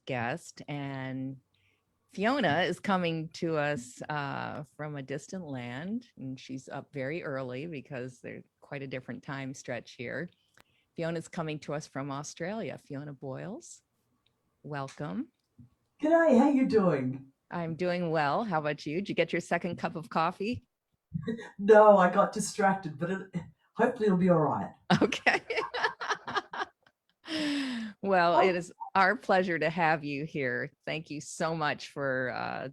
guest, and Fiona is coming to us from a distant land, and she's up very early because there's quite a different time stretch here. Fiona's coming to us from Australia. Fiona Boyles, welcome. G'day, how you doing? I'm doing well. How about you? Did you get your second cup of coffee? No, I got distracted, but hopefully it'll be all right. Okay. Well, it Oh, is our pleasure to have you here. Thank you so much for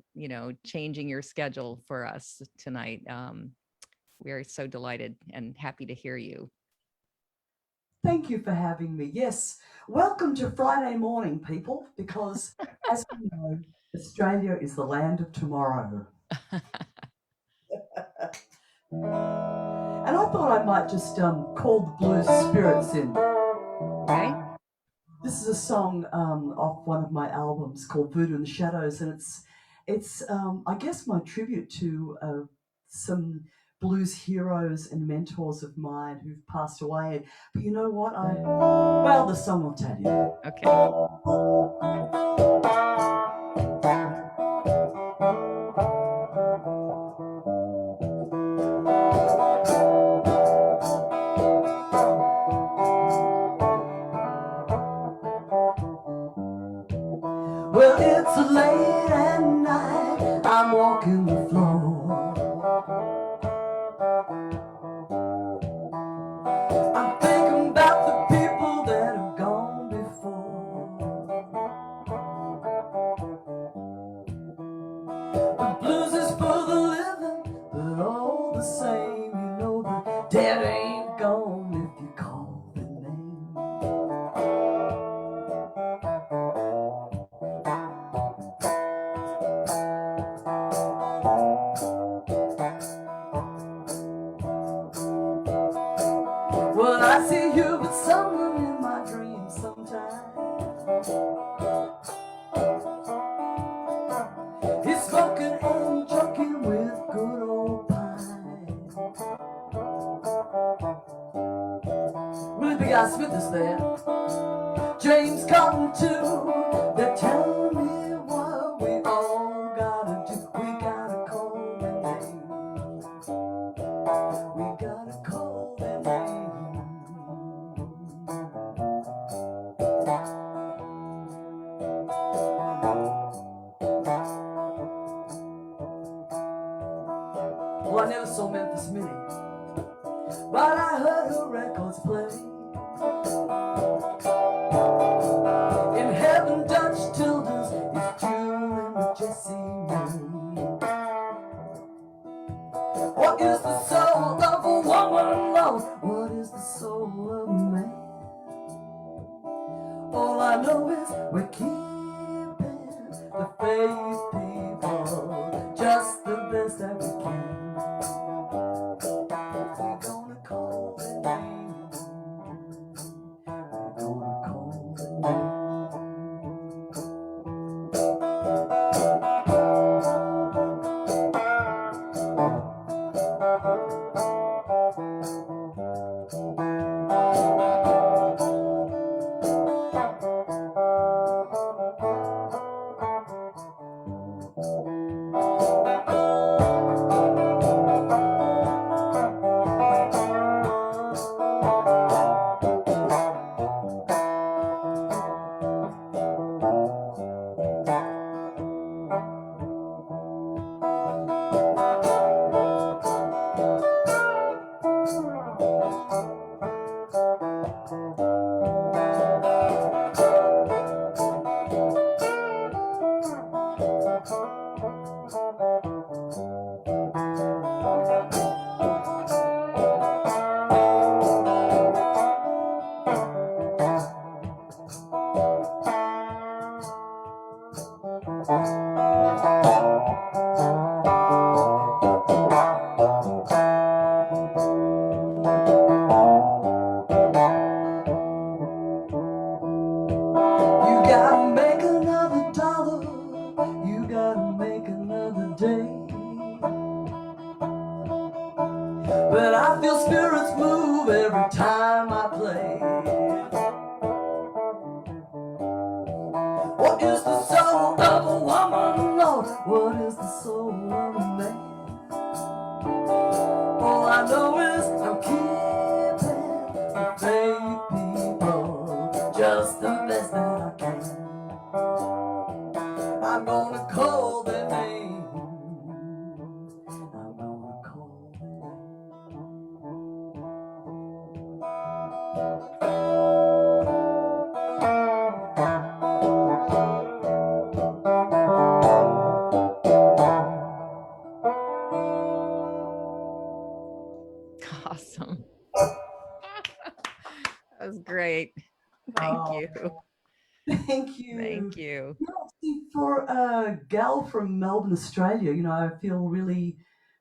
changing your schedule for us tonight. We are so delighted and happy to hear you. thank you for having me. Yes, welcome to Friday morning, people, because as we know, Australia is the land of tomorrow. And I thought I might just call the blues spirits in. Okay. This is a song off one of my albums called Voodoo in the Shadows, and it's I guess my tribute to some blues heroes and mentors of mine who've passed away. But you know what? Well, the song will tell you. Okay. Well, it's late at night, I'm walking the floor. I'm thinking about the people that have gone before. The blues is for the living, but all the same, you know the dead ain't gone if you call their name. Well, I see you with someone in my dreams sometimes. He's smoking and joking with good old pine. Willie Big Eye Smith is there. James Cotton too. They're telling me what we all gotta do. We gotta call their name. We gotta call their name. Well, I never saw Memphis Minnie, but I heard her records play. In heaven, Dutch Tilden's is Jewel and Jessie May. What is the soul of a woman, Lord? What is the soul of a man? All I know is we're keeping the faith, people, just the best that we can. We're gonna call their name. We're gonna call their name. You gotta make another dollar. You gotta make another day. But I feel spirits move every time I play. What is the I'm gonna call their name. I'm gonna call Awesome. That was great. Thank you. Thank you. Thank you. For a gal from Melbourne, Australia, I feel really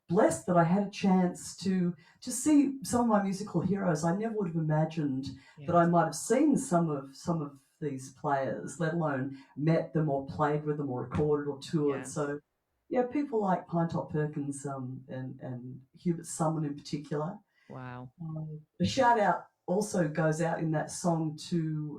blessed that I had a chance to see some of my musical heroes. I never would have imagined that I might have seen some of these players, let alone met them or played with them or recorded or toured. Yes. So, yeah, people like Pinetop Perkins and Hubert Sumlin in particular. Wow. A shout out also goes out in that song to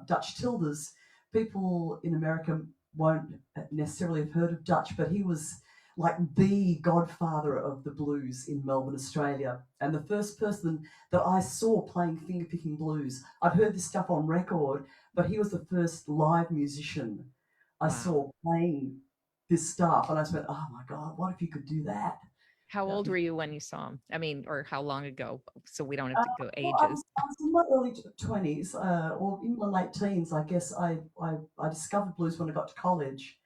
Dutch Tildes. People in America won't necessarily have heard of Dutch, but he was like the godfather of the blues in Melbourne, Australia. And the first person that I saw playing fingerpicking blues, I'd heard this stuff on record, but he was the first live musician I saw playing this stuff. And I just went, oh my God, what if you could do that? How old were you when you saw him? I mean, or how long ago? So we don't have to go Well, I ages. was in my early 20s or in my late teens. I guess I discovered blues when I got to college,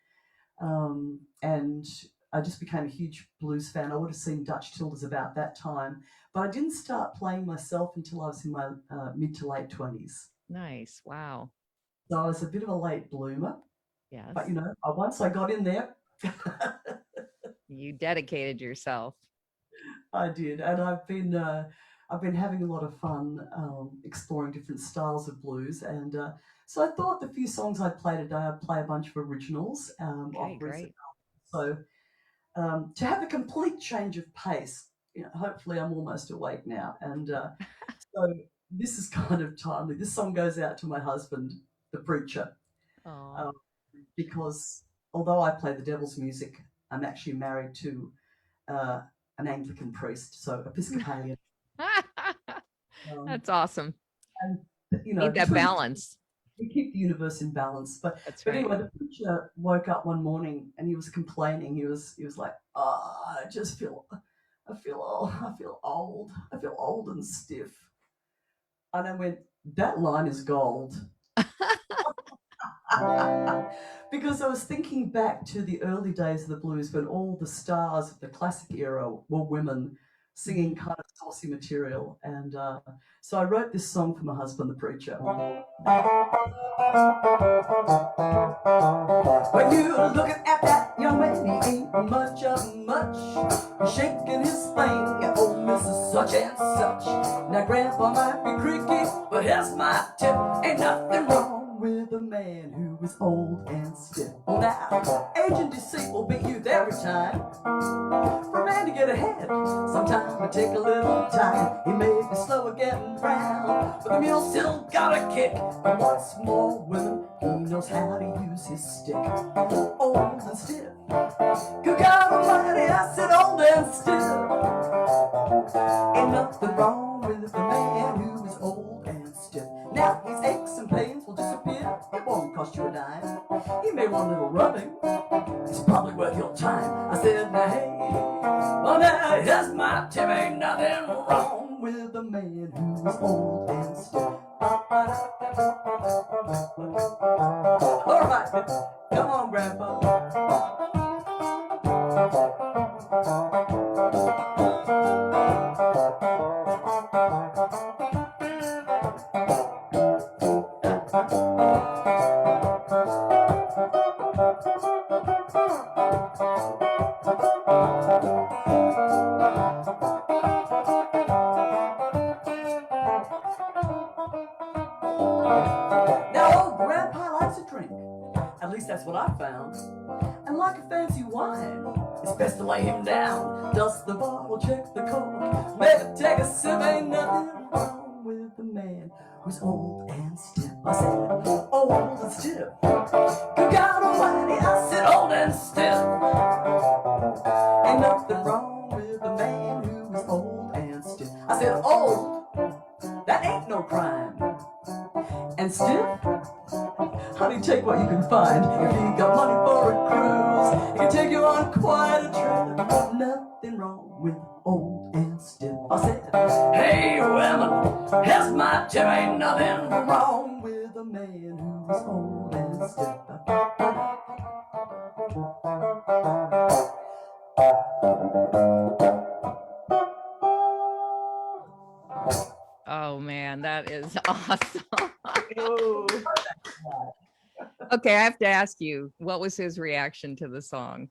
and I just became a huge blues fan. I would have seen Dutch Tildes about that time, but I didn't start playing myself until I was in my mid to late 20s. Nice. Wow. So I was a bit of a late bloomer. Yes. But, once I got in there, you dedicated yourself. I did, and I've been having a lot of fun exploring different styles of blues, and so I thought the few songs I'd play today, I'd play a bunch of originals off recent albums. So to have a complete change of pace, hopefully I'm almost awake now, and so this is kind of timely. This song goes out to my husband, the preacher, because although I play the devil's music, I'm actually married to an Anglican priest, so Episcopalian. That's awesome. And need that balance. We keep the universe in balance. But anyway, the preacher woke up one morning and he was complaining. He was like, I feel old and stiff. And I went, that line is gold. Because I was thinking back to the early days of the blues when all the stars of the classic era were women singing kind of saucy material. And so I wrote this song for my husband, the preacher. When you're looking at that young man, he ain't much of much. He's shaking his thing at old Mrs. Such and Such. Now Grandpa might be creaky, but here's my tip. Ain't nothing wrong with a man who is old and stiff. Well now, age and deceit will beat youth every time. For a man to get ahead, sometimes it take a little time. He may be slow at getting round, but the mule's still got a kick. And what's more, women, he knows how to use his stick. Old and stiff. Good God Almighty, I said old and stiff. Ain't nothing wrong with a man who is old and stiff. Now his aches and pains will disappear. It won't cost you a dime. He may want a little rubbing. It's probably worth your time. I said, now hey, well now here's my tip. Ain't nothing wrong with a man who's old and stiff. All right, come on, Grandpa. Now, old Grandpa likes a drink. At least that's what I found. And like a fancy wine, it's best to lay him down. Dust the bottle, check the cork. Maybe take a sip, ain't nothing wrong with the man who's old and stiff. I said, old and stiff. Good God Almighty, I said old and stiff. Ain't nothing wrong with the man who's old and stiff. I said, old, that ain't no crime. And stiff, honey, take what you can find. If you got money for a cruise, he can take you on quite a trip. But nothing wrong with old and stiff. I said, hey women, here's my tip. Ain't nothing wrong with a man who's old and stiff. Oh man, that is awesome. Oh. Okay, I have to ask you, what was his reaction to the song?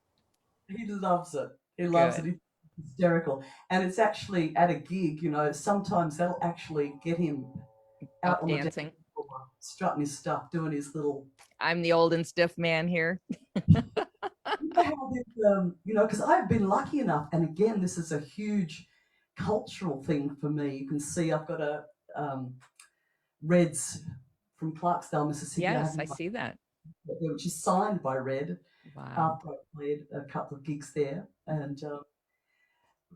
He loves it. He loves it. Good. He's hysterical. And it's actually at a gig, you know, sometimes that'll actually get him out Up on the dance dancing. floor, strutting his stuff, doing his little. I'm the old and stiff man here. You know, because I've been lucky enough, and again, this is a huge cultural thing for me. You can see I've got a Reds from Clarksdale, Mississippi. Yes, I see that. Which is signed by Red. Wow. After I played a couple of gigs there, and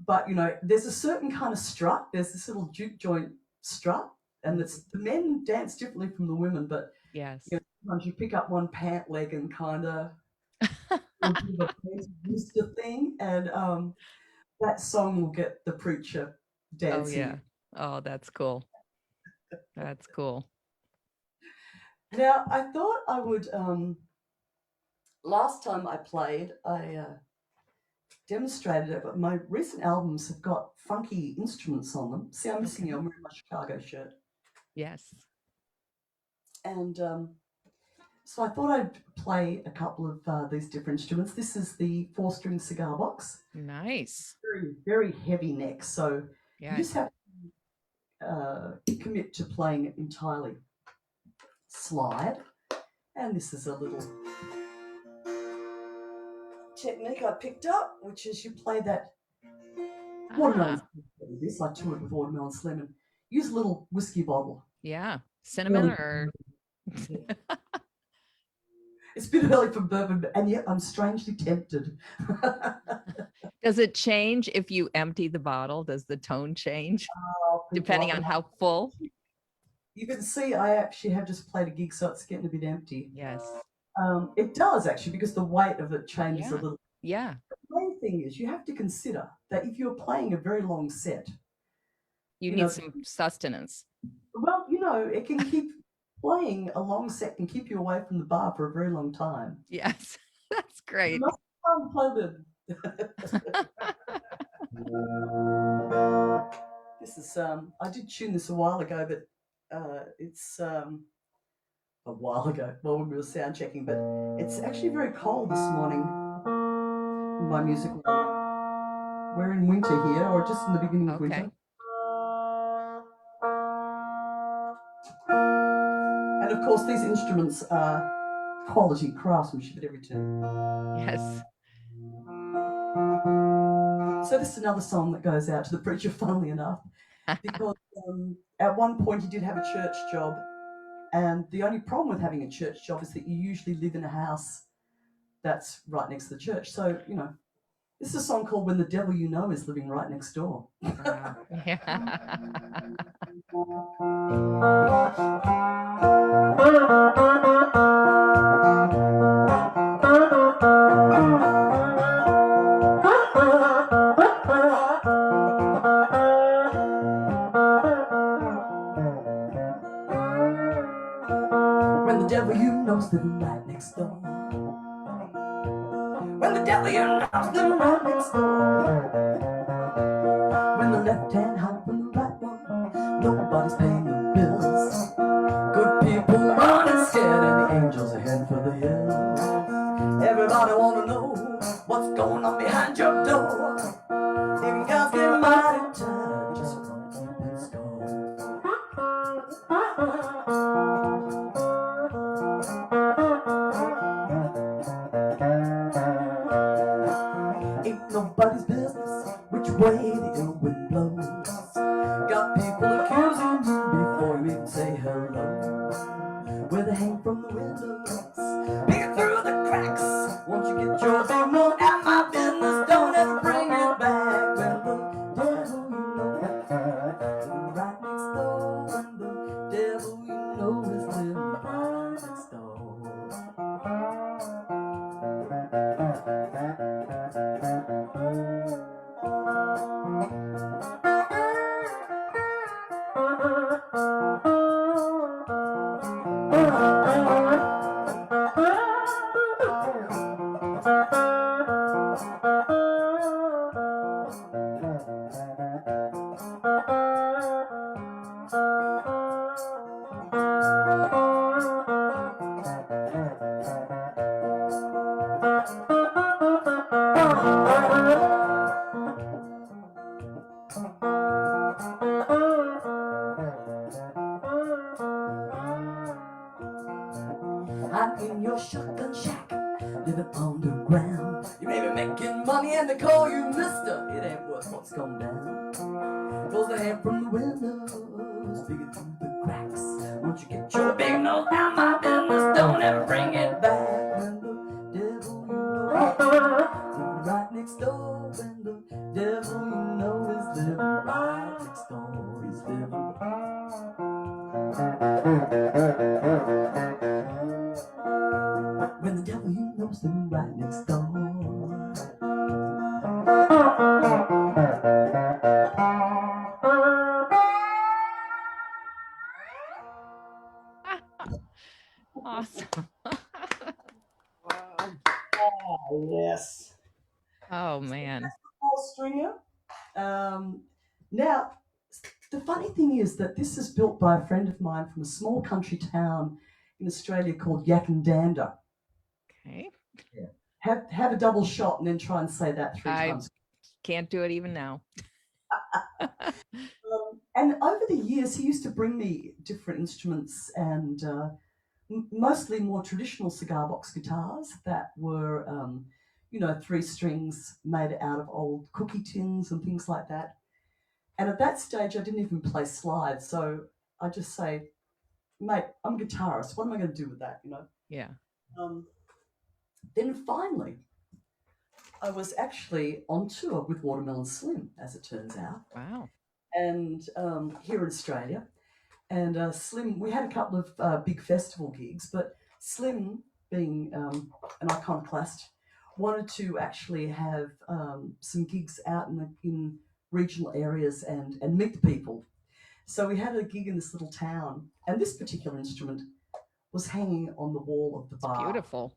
but you know, there's a certain kind of strut. There's this little juke joint strut, and it's the men dance differently from the women. But Yes. you know, sometimes you pick up one pant leg and kind of do a booster thing, and that song will get the preacher dancing. Oh yeah. Oh, that's cool. That's cool. Now, I thought I would. Last time I played, I demonstrated it, but my recent albums have got funky instruments on them. See, I'm missing you. I'm wearing my Chicago shirt. Yes. And so I thought I'd play a couple of these different instruments. This is the 4-string cigar box. Nice. Very, very heavy neck. So Yeah. you just have to commit to playing it entirely. Slide. And this is a little technique I picked up, which is you play that watermelon. This I toured with watermelon slim, and use a little whiskey bottle. Yeah, cinnamon or. It's a bit early for bourbon, and yet I'm strangely tempted. Does it change if you empty the bottle? Does the tone change depending on how full? You can see I actually have just played a gig, so it's getting a bit empty. Yes. It does actually, because the weight of it changes a little. Yeah. The main thing is you have to consider that if you're playing a very long set, you need some sustenance. Well, you know, it can keep playing a long set can keep you away from the bar for a very long time. Yes, that's great. You must play them. This is I did tune this a while ago, but it's a while ago. Well, when we were sound checking, but it's actually very cold this morning. My music. We're in winter here, or just in the beginning of winter. And of course, these instruments are quality craftsmanship at every turn. Yes. So this is another song that goes out to the preacher, funnily enough, because at one point he did have a church job, and the only problem with having a church job is that you usually live in a house that's right next to the church. So, you know, this is a song called When the Devil You Know Is Living Right Next Door. When the devil you know's living right next door. When the devil you know's living right next door. When the left hand hide from the right one, nobody's paying the bills. Good people running scared, and the angels are heading for the hills. Everybody wanna know what's going on behind your door. Even God's getting mighty tired, just wanna keep it score. Ain't nobody's business which way the ill wind blows. Got people accusing you before you even say hello. Where they hang from the windows, peek through the cracks. Once you get your big one out my business, don't ever bring it back. When the devil you know is living right next door. When the devil you know is living right next door. living underground. You may be making money and they call you mister. It ain't worth what's gone down. Goes the hand from the windows, peeking through the cracks. Once you get your big nose out my business, don't ever bring it back. When the devil you know living right next door. When the devil you know is living right next door. He's living when the devil you know is living right next door. Awesome. Yes. Oh man. Paul Stringer. Now, the funny thing is that this is built by a friend of mine from a small country town in Australia called Yakandanda. Okay. Yeah. Have a double shot and then try and say that 3 times. Can't do it even now. And over the years, he used to bring me different instruments and mostly more traditional cigar box guitars that were, 3 strings made out of old cookie tins and things like that. And at that stage, I didn't even play slide. So I just say, mate, I'm a guitarist. What am I going to do with that, Yeah. Then finally, I was actually on tour with Watermelon Slim, as it turns out. Wow. And here in Australia. And Slim, we had a couple of big festival gigs, but Slim, being an iconoclast, wanted to actually have some gigs out in regional areas and meet the people. So we had a gig in this little town, and this particular instrument was hanging on the wall of the bar. Beautiful.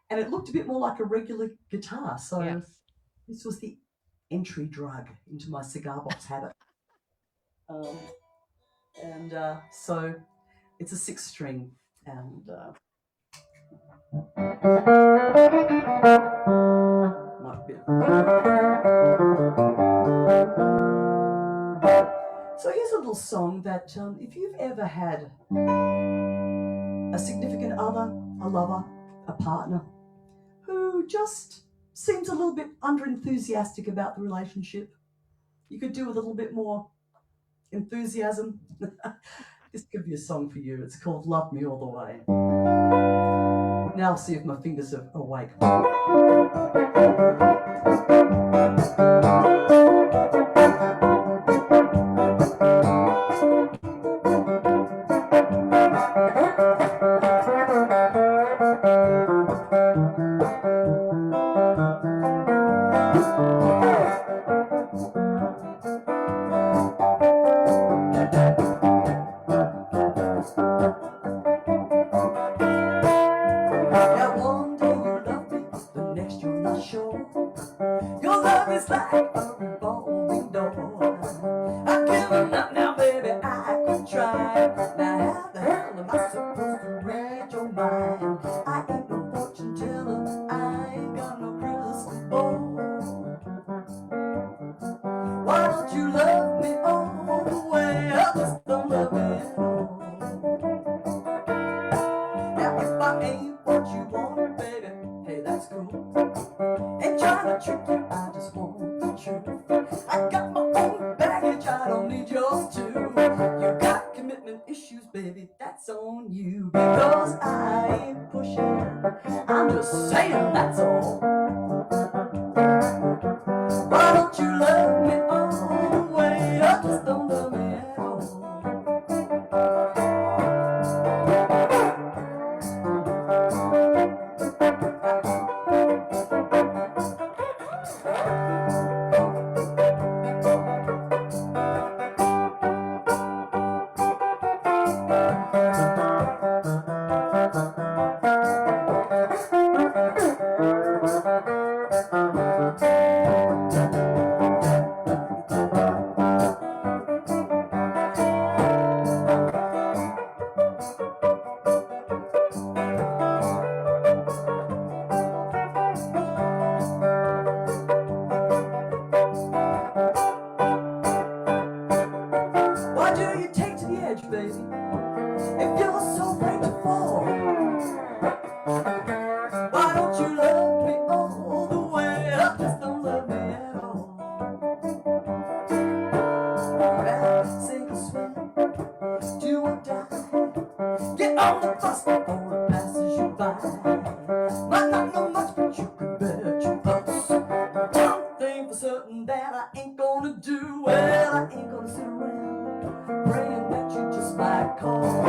And it looked a bit more like a regular guitar. So yes. This was the entry drug into my cigar box habit. So it's a 6-string, and so here's a little song that if you've ever had a significant other, a lover, a partner who just seems a little bit under-enthusiastic about the relationship, you could do with a little bit more enthusiasm. This could be a song for you. It's called Love Me All the Way. Now I'll see if my fingers are awake. Might not know much, but you can bet you close. One thing for certain that I ain't gonna do, well, I ain't gonna sit around praying that you just might call.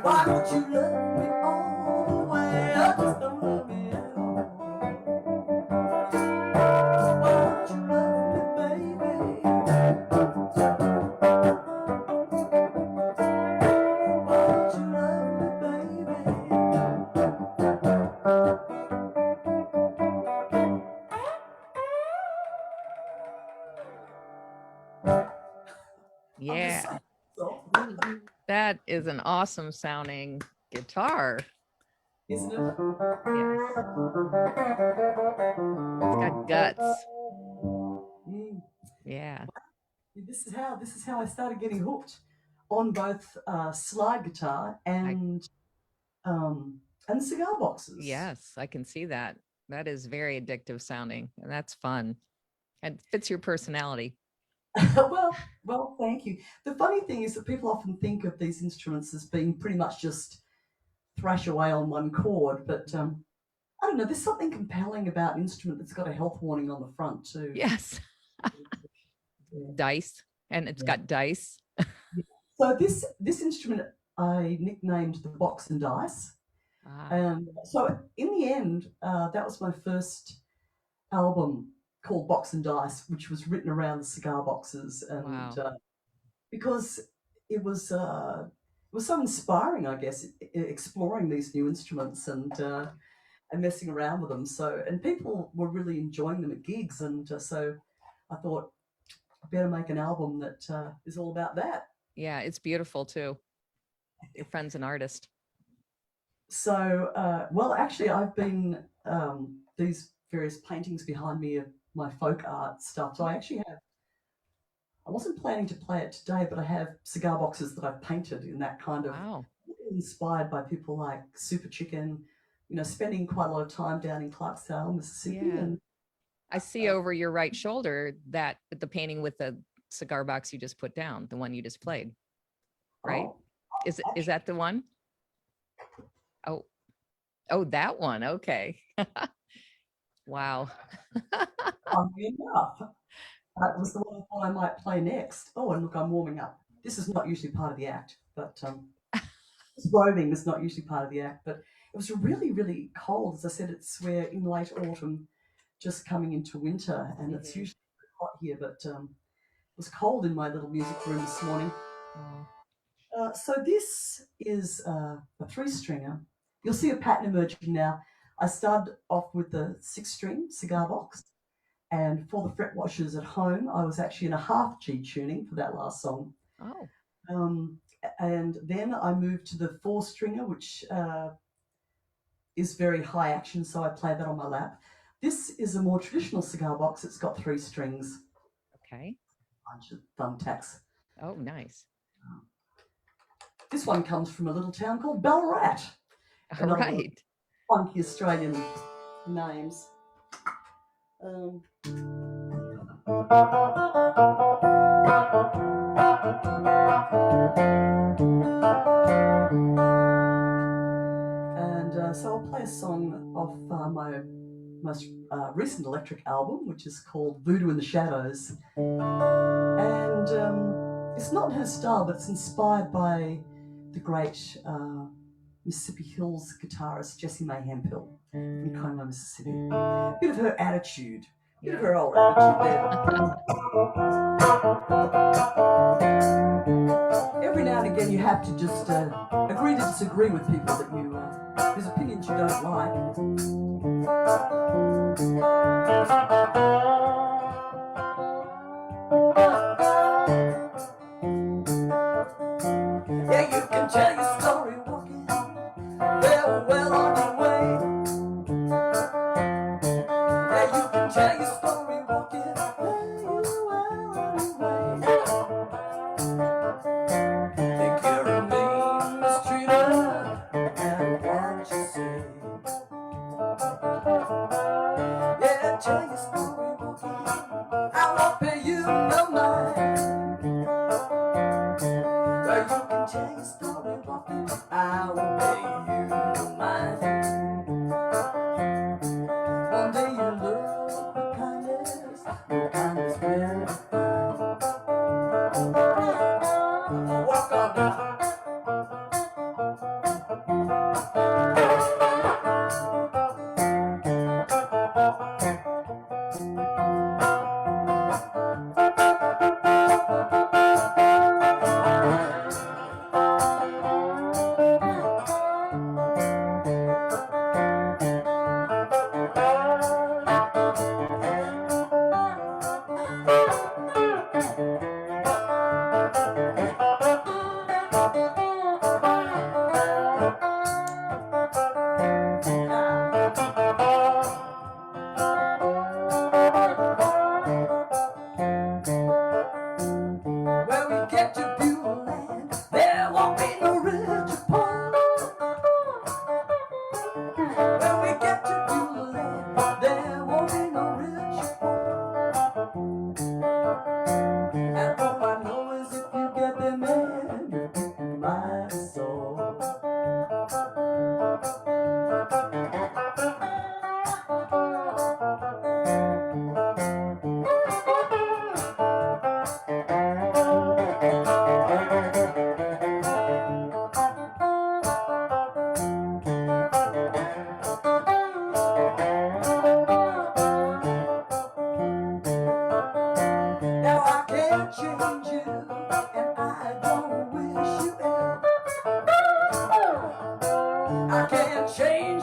Why don't you love me all the way? I just don't love me at all. Why don't you love me, baby? Why don't you love me, baby? I'm just Yeah. so That is an awesome sounding guitar. isn't it? Yes. It's got guts. Mm. Yeah. This is how I started getting hooked on both slide guitar I and cigar boxes. yes, I can see that. That is very addictive sounding, and that's fun. It fits your personality. Well, thank you. The funny thing is that people often think of these instruments as being pretty much just thrash away on one chord, but I don't know. There's something compelling about an instrument that's got a health warning on the front too. Yes. Yeah. Dice, and it's got dice. Yeah. So this instrument I nicknamed the box and dice. And so in the end, that was my first album called Box and Dice, which was written around the cigar boxes, and Wow. because it was so inspiring, I guess, exploring these new instruments and messing around with them. So and people were really enjoying them at gigs, and so I thought I better make an album that is all about that. Yeah, it's beautiful too. Your friend's an artist. So, well, actually, I've been these various paintings behind me of my folk art stuff. So I actually have. I wasn't planning to play it today, but I have cigar boxes that I've painted in that kind of Wow. inspired by people like Super Chicken. You know, spending quite a lot of time down in Clarksdale, Mississippi, Yeah. and I see over your right shoulder that the painting with the cigar box you just put down, the one you just played, right? oh, Is that the one? Oh, oh, that one. Okay. Wow. funnily enough, that was the one I thought I might play next. Oh, and look, I'm warming up. This is not usually part of the act, but this roving is not usually part of the act. But it was really, really cold. As I said, we're in late autumn, just coming into winter, and it's usually hot here. But it was cold in my little music room this morning. Oh, So this is a three-stringer. You'll see a pattern emerging now. I started off with the six-string cigar box, and for the fret washers at home, I was actually in a half G tuning for that last song. oh, Um, and then I moved to the four-stringer, which is very high action, so I play that on my lap. This is a more traditional cigar box. It's got three strings, okay. bunch of thumbtacks. Oh, nice. This one comes from a little town called Ballarat. All right. Funky Australian names. And so I'll play a song off my most recent electric album, which is called Voodoo in the Shadows. And it's not her style, but it's inspired by the great Mississippi Hills guitarist Jessie Mae Hemphill from Como, Mississippi. Bit of her attitude, bit of her old attitude there. Every now and again, you have to just agree to disagree with people that you whose opinions you don't like. Yeah, you can tell your story walking very well on your way. Yeah, you can tell your story walking very well on your way. Think you're a mean mistreater, and what you say. Yeah, tell your story walking, I won't pay you no mind. Well, you can tell your story walking, I won't pay you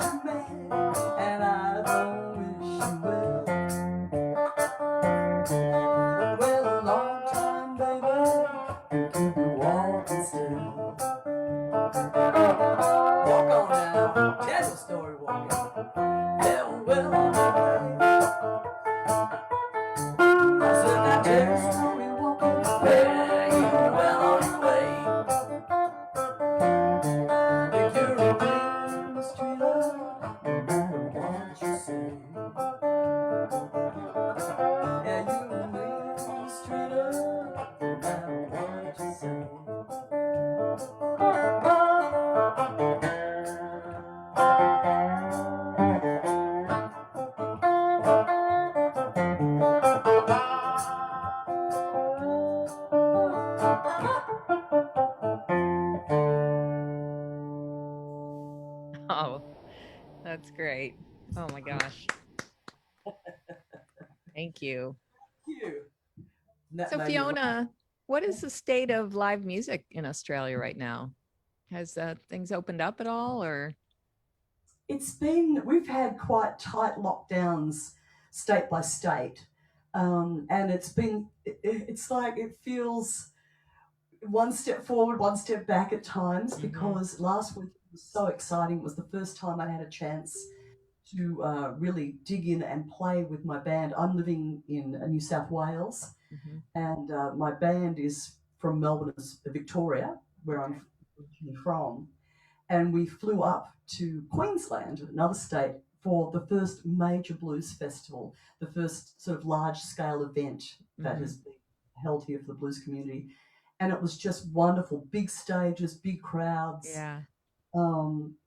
to me, and I don't wish you well. Well, a long time, baby, you could be walking still. Walk on now, tell the story, walking. Well, I said, now tell the story, walking. Well, you well on your way. If you're a mistreater, no matter what you say. Yeah, you're a mistreater, no matter what you say. Oh, that's great. Oh my gosh. Thank you. You. So Made me laugh. Fiona, what is the state of live music in Australia right now? Has things opened up at all or? We've had quite tight lockdowns state by state. And it's like it feels one step forward, one step back at times, Mhm. because last week was so exciting. It was the first time I had a chance to really dig in and play with my band. I'm living in New South Wales, Mhm. and my band is from Melbourne, Victoria, where I'm Okay. originally from. And we flew up to Queensland, another state, for the first major blues festival, the first sort of large scale event that Mhm. has been held here for the blues community. And it was just wonderful, big stages, big crowds, Yeah.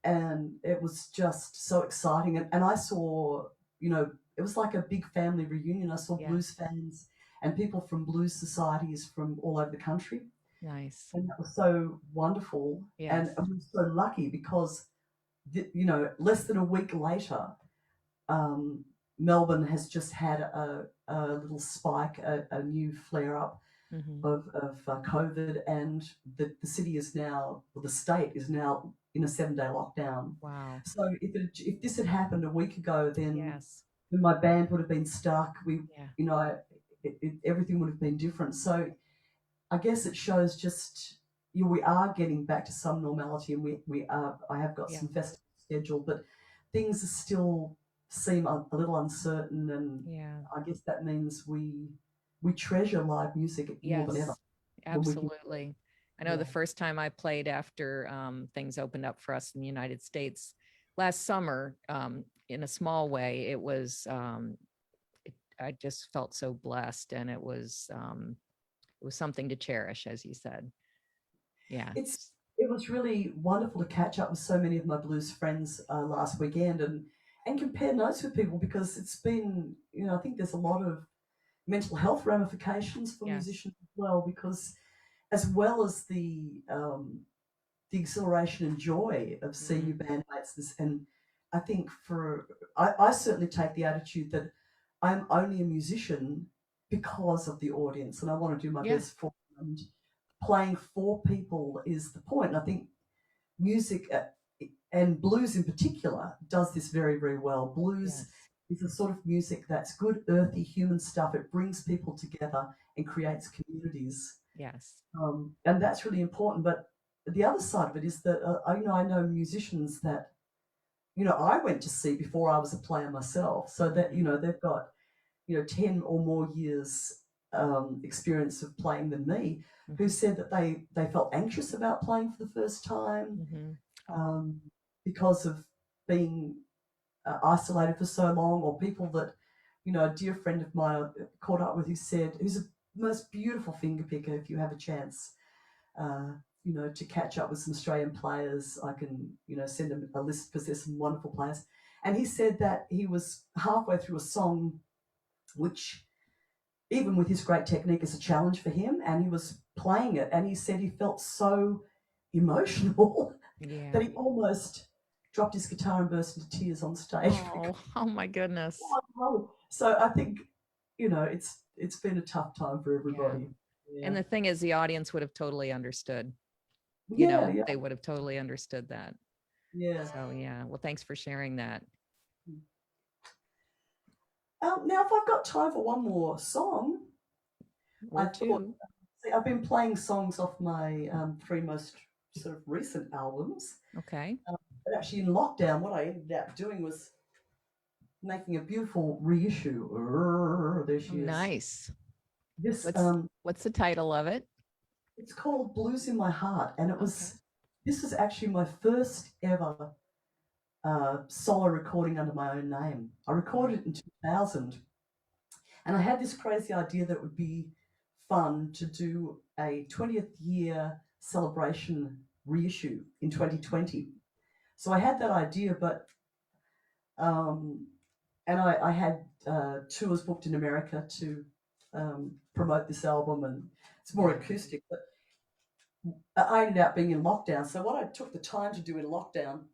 and it was just so exciting. And I saw, it was like a big family reunion. I saw blues Yes. fans and people from blues societies from all over the country, Nice. and that was so wonderful. And Yes. I was so lucky because, less than a week later, um, Melbourne has just had a little spike, a new flare up Mhm. of COVID, and the city is now, well, the state is now in a 7-day lockdown. Wow. So if this had happened a week ago, then Yes. my band would have been stuck. Yeah. You know, everything would have been different. So I guess it shows just, we are getting back to some normality, and we are. I have got Yeah. some festivals scheduled, but things are still seem a little uncertain, and Yeah. I guess that means we treasure live music more than ever Yes. when we can. Absolutely. I know the Yeah, first time I played after things opened up for us in the United States last summer, in a small way, I just felt so blessed, and it was something to cherish, as you said. Yeah. it was really wonderful to catch up with so many of my blues friends last weekend, and compare notes with people, because it's been, I think there's a lot of mental health ramifications for Yes. musicians as well, because as well as the exhilaration and joy of seeing your Hmm. bandmates, and I think I certainly take the attitude that I'm only a musician because of the audience, and I want to do my Yeah. best for them. And playing for people is the point. And I think music, and blues in particular, does this very, very well. Blues Yes. is a sort of music that's good, earthy, human stuff. It brings people together and creates communities, Yes. and that's really important. But the other side of it is that I know musicians that I went to see before I was a player myself, so that Hmm. they've got 10 or more years experience of playing than me, who Hmm. said that they felt anxious about playing for the first time, Hmm. Oh. um, because of being isolated for so long, or people that, a dear friend of mine caught up with, who's a most beautiful finger picker. If you have a chance, uh, to catch up with some Australian players, I can, send him a list, because there's some wonderful players. And he said that he was halfway through a song, which, even with his great technique, is a challenge for him, and he was playing it, and he said he felt so emotional Yeah. that he almost dropped his guitar and burst into tears on stage. Oh. Oh my goodness. So I think, it's been a tough time for Yeah. everybody. And Yeah, the thing is, the audience would have totally understood. yeah, yeah. They would have totally understood that. Yeah. So yeah, well, thanks for sharing that. Now, if I've got time for one more song, I Or thought, two. see, I've been playing songs off my three most sort of recent albums. Okay. But actually, in lockdown, what I ended up doing was making a beautiful reissue. There Oh, she is. nice. This What's the title of it? It's called Blues in My Heart, and Okay. this is actually my first ever solo recording under my own name. I recorded it in 2000, and I had this crazy idea that it would be fun to do a 20th year celebration reissue in 2020. So I had that idea, but um, and I had tours booked in America to promote this album, and it's more Yeah. acoustic. But I ended up being in lockdown. So what I took the time to do in lockdown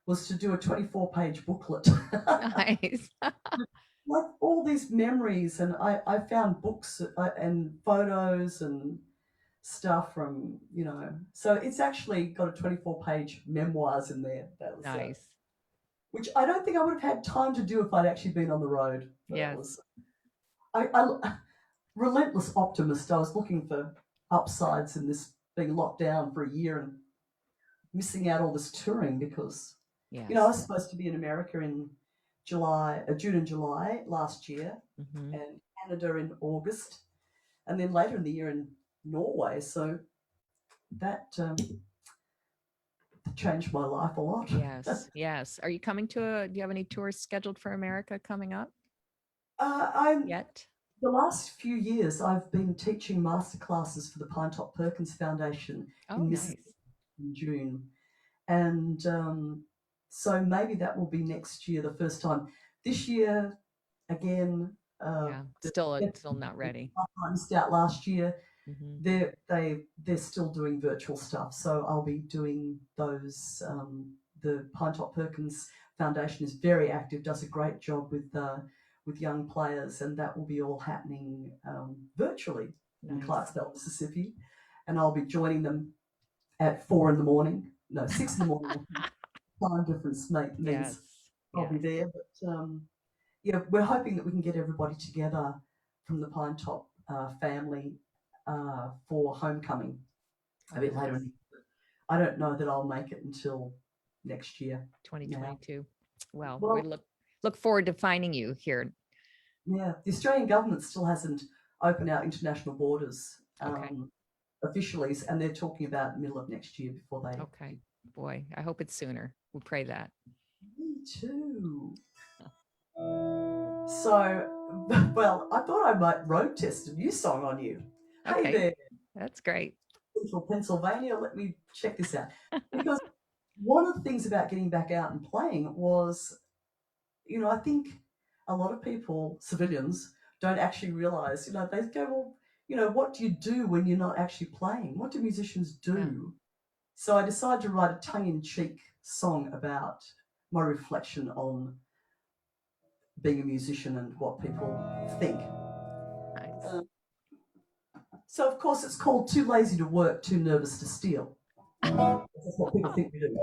was to do a 24-page booklet. Nice. Like all these memories, and I found books and photos and stuff from, so it's actually got a 24-page memoirs in there. That was Nice. which I don't think I would have had time to do if I'd actually been on the road. But it Yes. was, I relentless optimist. I was looking for upsides in this being locked down for a year and missing out all this touring because, Yes. I was supposed to be in America in June and July last year, Mm-hmm. and Canada in August, and then later in the year in Norway. So that changed my life a lot. Yes. Yes. Are you coming do you have any tours scheduled for America coming up I'm yet? The last few years, I've been teaching master classes for the Pine Top Perkins Foundation Oh, in nice. Mississippi in June, and so maybe that will be next year the first time. This year, again, Yeah. the Still not ready. I missed out last year. Mm-hmm. They're still doing virtual stuff, so I'll be doing those. The Pine Top Perkins Foundation is very active, does a great job with young players, and that will be all happening virtually in Nice. Clarksville, Mississippi. And I'll be joining them at 4 in the morning. No, 6 in the morning. Time difference Yes. means I'll be Yes. there. But yeah, we're hoping that we can get everybody together from the Pine Top family for homecoming a Oh, bit later. nice. I don't know that I'll make it until next year. 2022. Well, we Well, look forward to finding you here. yeah, the Australian government still hasn't opened our international borders Okay. officially, and they're talking about the middle of next year before they. Okay. Boy, I hope it's sooner. We'll pray that. Me too. So, well, I thought I might road test a new song on you. Okay. Hey there, That's great. Central Pennsylvania. Let me check this out. Because one of the things about getting back out and playing was, I think a lot of people, civilians, don't actually realize, they go, well, what do you do when you're not actually playing? What do musicians do? Yeah. So I decided to write a tongue-in-cheek song about my reflection on being a musician and what people think. Nice. So, of course, it's called Too Lazy to Work, Too Nervous to Steal. That's what people think we do.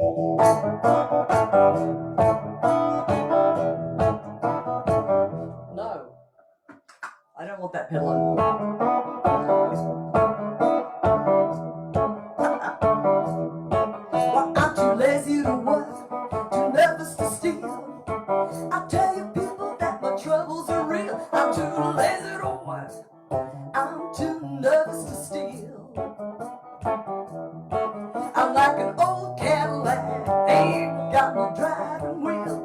No, I don't want that pedal on. Well, I'm too lazy to work, too nervous to steal. I tell you people that my troubles are real. I'm too lazy to work, I'm too nervous to steal. I'm like an old Cadillac, ain't got no driving wheel.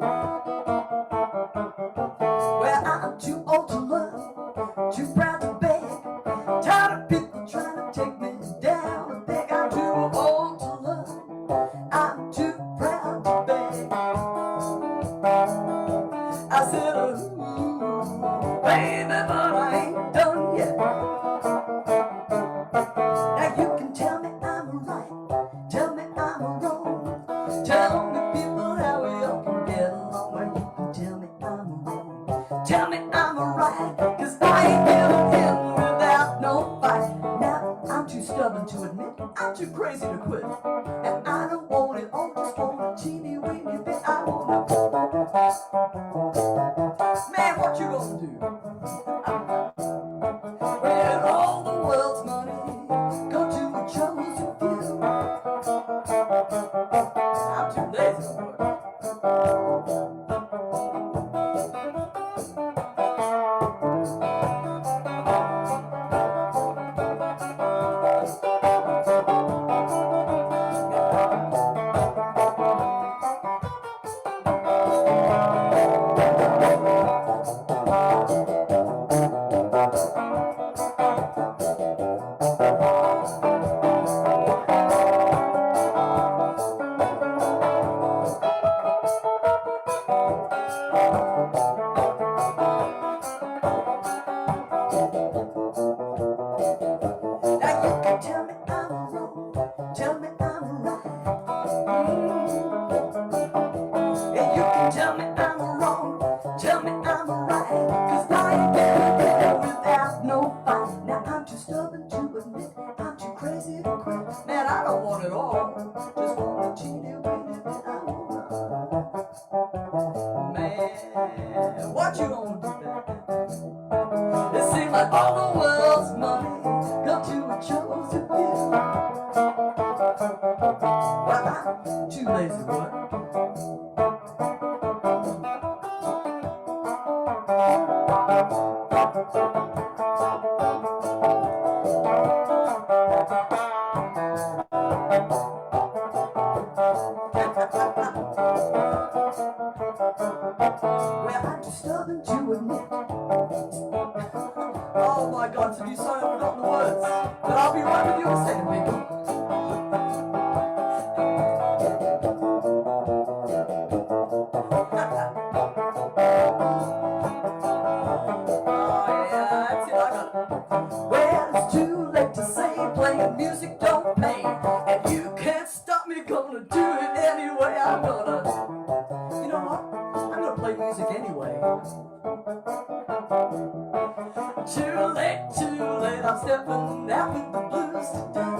Well, I'm too old to love, too proud to beg. Tired of people trying to take me down. I think I'm too old to love, I'm too proud to beg. I said, baby, but I ain't done yet. Now you can tell me I'm right, tell me I'm wrong. Tell me people how we all can get along. Well, you can tell me I'm wrong, tell me I'm right, 'cause I ain't giving in without no fight. Now I'm too stubborn to admit, I'm too crazy to quit, and I don't want it all, just want to Man, what you gonna do? When all the world's money go to a chosen few. I'm too lazy to work. Now you can tell me I'm wrong, tell me I'm right. And you can tell me I'm wrong, tell me I'm right. Cause I ain't gonna get without no fight. Now I'm too stubborn to admit, I'm too crazy to quit. Man, I don't want it all, just want a teeny weeny bit. I want man, what you gonna do back then? It seems like all the world's money come to a chosen few. Well, I'm too lazy to work. Well, I'm too stubborn to admit. Oh my God, so you sorry I've forgotten the words. But I'll be right with you in a second, people. Oh yeah, that's it, I got it. Well, it's too late to say playing music don't pay. And you can't stop me, gonna do it anyway. I'm gonna, you know what? I'm gonna play music anyway. Too late, I'm stepping out with the blues today.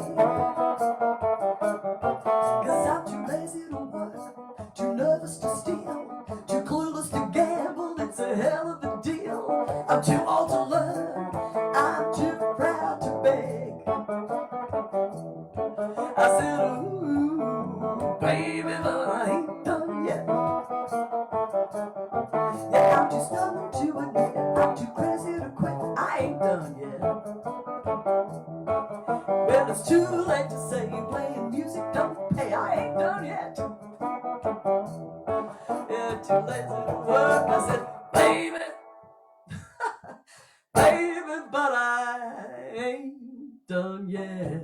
Cause I'm too lazy to work, too nervous to steal, too clueless to gamble, it's a hell of a deal. I'm too old to learn, I'm too proud to beg. I said, ooh, baby, but I ain't done yet. Yeah, I'm too stubborn to admit, I'm too crazy to quit. I ain't done yet. Well, it's too late to say playing music don't pay. I ain't done yet. Yeah, too lazy to work. I said, baby, baby, but I ain't done yet.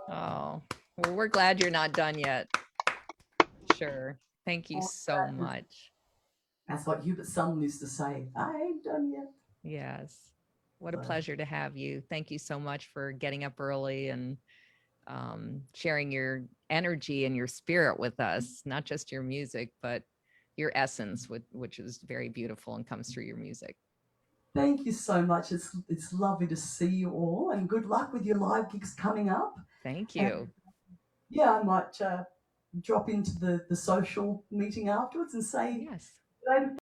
Oh, well, we're glad you're not done yet. Sure. Thank you so much. That's what Hubert Sumner used to say. I ain't done yet. Yes. What a pleasure to have you. Thank you so much for getting up early and sharing your energy and your spirit with us, not just your music, but your essence, which is very beautiful and comes through your music. Thank you so much. It's lovely to see you all, and good luck with your live gigs coming up. Thank you. And yeah, I might drop into the social meeting afterwards and say, yes.